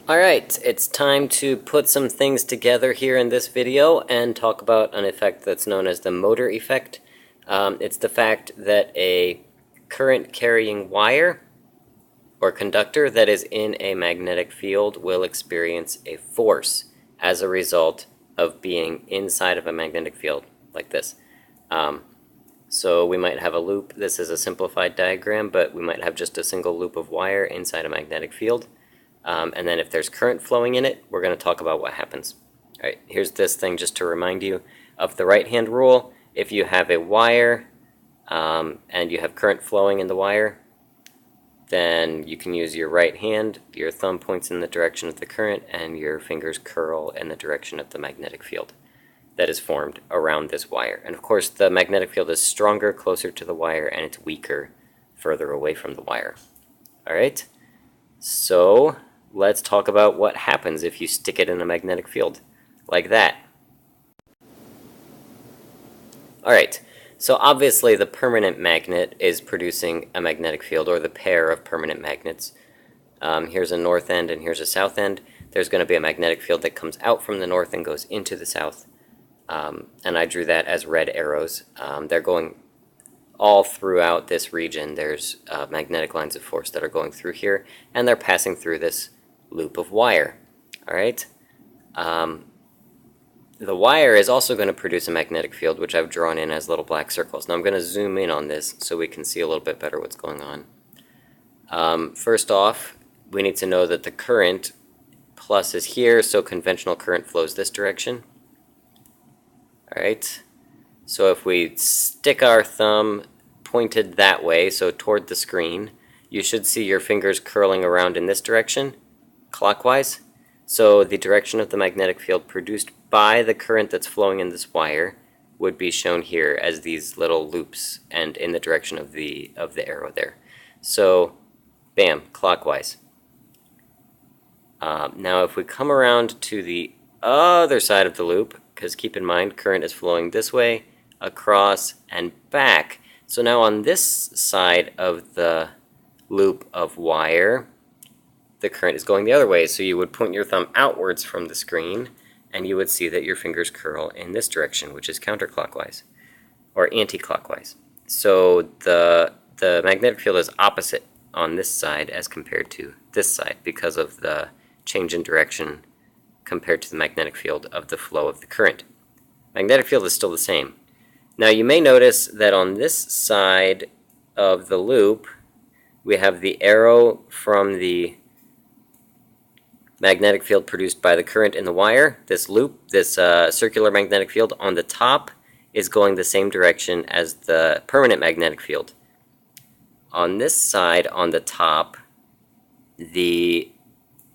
Alright, it's time to put some things together here in this video and talk about an effect that's known as the motor effect. It's the fact that a current carrying wire or conductor that is in a magnetic field will experience a force as a result of being inside of a magnetic field like this. So we might have a loop. This is a simplified diagram, but we might have just a single loop of wire inside a magnetic field. And then if there's current flowing in it, we're going to talk about what happens. All right, here's this thing just to remind you of the right-hand rule. If you have a wire and you have current flowing in the wire, then you can use your right hand, your thumb points in the direction of the current, and your fingers curl in the direction of the magnetic field that is formed around this wire. And of course, the magnetic field is stronger closer to the wire, and it's weaker further away from the wire. All right, so let's talk about what happens if you stick it in a magnetic field like that. Alright, so obviously the permanent magnet is producing a magnetic field, or the pair of permanent magnets. Here's a north end and here's a south end. There's going to be a magnetic field that comes out from the north and goes into the south. And I drew that as red arrows. They're going all throughout this region. There's magnetic lines of force that are going through here, and they're passing through this loop of wire. Alright? The wire is also going to produce a magnetic field, which I've drawn in as little black circles. Now I'm going to zoom in on this so we can see a little bit better what's going on. First off, we need to know that the current plus is here, so conventional current flows this direction. Alright? So if we stick our thumb pointed that way, so toward the screen, you should see your fingers curling around in this direction, clockwise. So the direction of the magnetic field produced by the current that's flowing in this wire would be shown here as these little loops and in the direction of the arrow there. So, bam, clockwise. Now if we come around to the other side of the loop, because keep in mind current is flowing this way, across, and back. So now on this side of the loop of wire, the current is going the other way. So you would point your thumb outwards from the screen, and you would see that your fingers curl in this direction, which is counterclockwise, or anti-clockwise. So the magnetic field is opposite on this side as compared to this side because of the change in direction compared to the magnetic field of the flow of the current. Magnetic field is still the same. Now you may notice that on this side of the loop, we have the arrow from the magnetic field produced by the current in the wire. This loop, this circular magnetic field on the top is going the same direction as the permanent magnetic field. On this side, on the top, the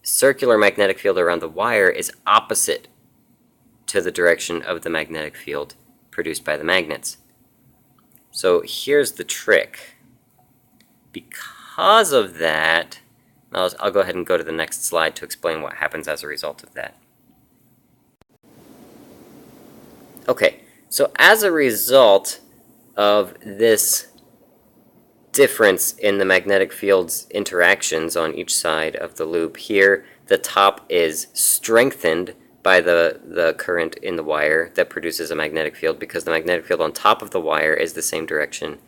circular magnetic field around the wire is opposite to the direction of the magnetic field produced by the magnets. So here's the trick. Because of that, I'll go ahead and go to the next slide to explain what happens as a result of that. Okay, so as a result of this difference in the magnetic field's interactions on each side of the loop, here the top is strengthened by the current in the wire that produces a magnetic field, because the magnetic field on top of the wire is the same direction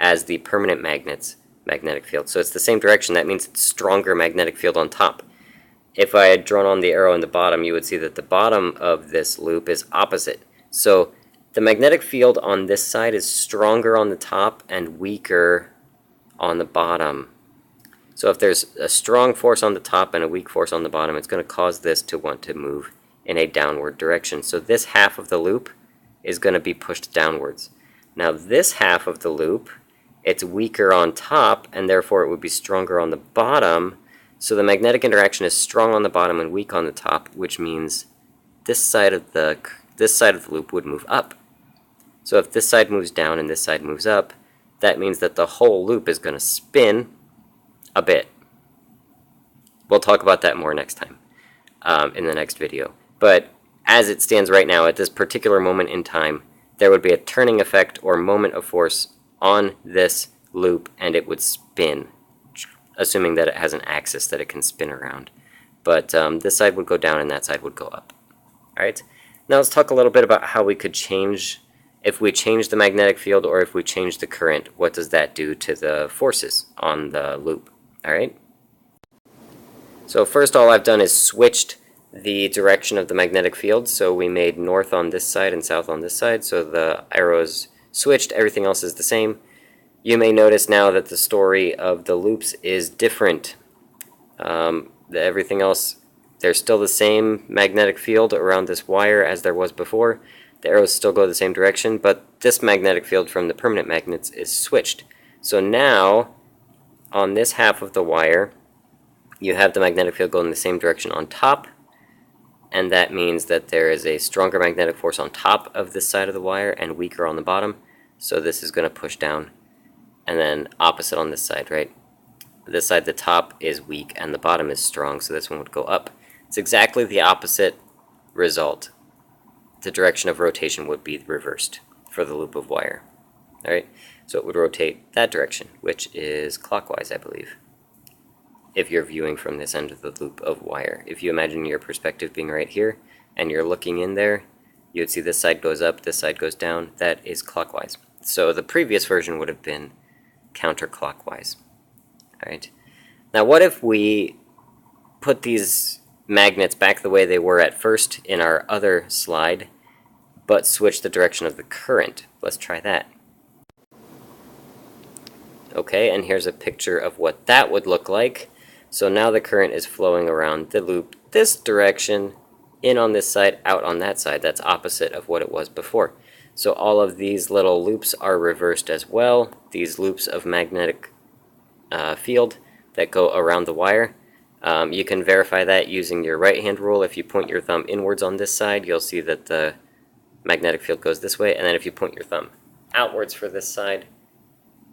as the permanent magnet's magnetic field. So it's the same direction. That means it's stronger magnetic field on top. If I had drawn on the arrow in the bottom, you would see that the bottom of this loop is opposite. So the magnetic field on this side is stronger on the top and weaker on the bottom. So if there's a strong force on the top and a weak force on the bottom, it's going to cause this to want to move in a downward direction. So this half of the loop is going to be pushed downwards. Now this half of the loop, it's weaker on top, and therefore it would be stronger on the bottom. So the magnetic interaction is strong on the bottom and weak on the top, which means this side of the loop would move up. So if this side moves down and this side moves up, that means that the whole loop is going to spin a bit. We'll talk about that more next time in the next video. But as it stands right now, at this particular moment in time, there would be a turning effect or moment of force on this loop, and it would spin, assuming that it has an axis that it can spin around. but this side would go down and that side would go up. Alright, now let's talk a little bit about how we could change, if we change the magnetic field or if we change the current, what does that do to the forces on the loop? Alright, so first all I've done is switched the direction of the magnetic field, so we made north on this side and south on this side, so the arrows switched, everything else is the same. You may notice now that the story of the loops is different. Everything else, there's still the same magnetic field around this wire as there was before. The arrows still go the same direction, but this magnetic field from the permanent magnets is switched. So now, on this half of the wire, you have the magnetic field going in the same direction on top, and that means that there is a stronger magnetic force on top of this side of the wire and weaker on the bottom. So this is going to push down, and then opposite on this side, right? This side, the top is weak and the bottom is strong, so this one would go up. It's exactly the opposite result. The direction of rotation would be reversed for the loop of wire. Alright, so it would rotate that direction, which is clockwise, I believe, if you're viewing from this end of the loop of wire. If you imagine your perspective being right here, and you're looking in there, you would see this side goes up, this side goes down. That is clockwise. So the previous version would have been counterclockwise. Alright, now what if we put these magnets back the way they were at first in our other slide, but switch the direction of the current? Let's try that. Okay, and here's a picture of what that would look like. So now the current is flowing around the loop this direction, in on this side, out on that side. That's opposite of what it was before. So all of these little loops are reversed as well. These loops of magnetic field that go around the wire. You can verify that using your right hand rule. If you point your thumb inwards on this side, you'll see that the magnetic field goes this way, and then if you point your thumb outwards for this side,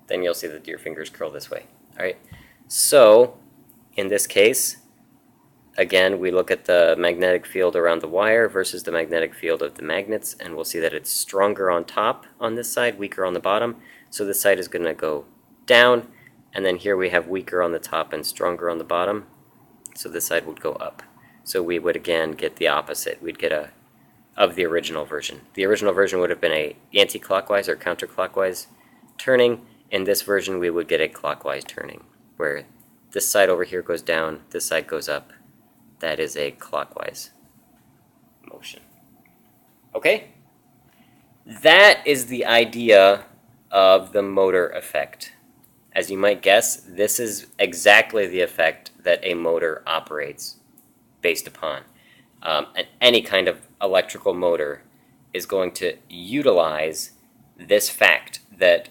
then you'll see that your fingers curl this way. Alright, so in this case, again, we look at the magnetic field around the wire versus the magnetic field of the magnets, and we'll see that it's stronger on top on this side, weaker on the bottom. So this side is going to go down, and then here we have weaker on the top and stronger on the bottom. So this side would go up. So we would again get the opposite. We'd get of the original version. The original version would have been a anti-clockwise or counterclockwise turning. In this version we would get a clockwise turning, where this side over here goes down, this side goes up. That is a clockwise motion. Okay? That is the idea of the motor effect. As you might guess, this is exactly the effect that a motor operates based upon. And any kind of electrical motor is going to utilize this fact that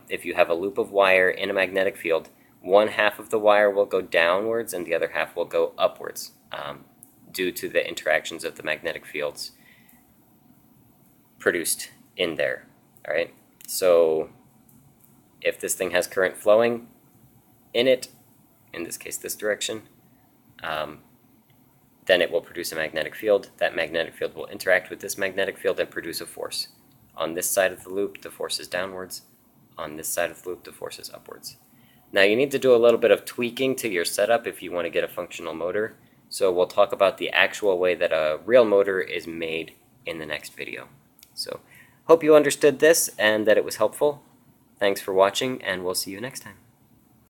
if you have a loop of wire in a magnetic field, one half of the wire will go downwards and the other half will go upwards due to the interactions of the magnetic fields produced in there. All right, so if this thing has current flowing in it, in this case this direction, then it will produce a magnetic field. That magnetic field will interact with this magnetic field and produce a force. On this side of the loop, the force is downwards. On this side of the loop, the force is upwards. Now you need to do a little bit of tweaking to your setup if you want to get a functional motor. So we'll talk about the actual way that a real motor is made in the next video. So hope you understood this and that it was helpful. Thanks for watching, and we'll see you next time.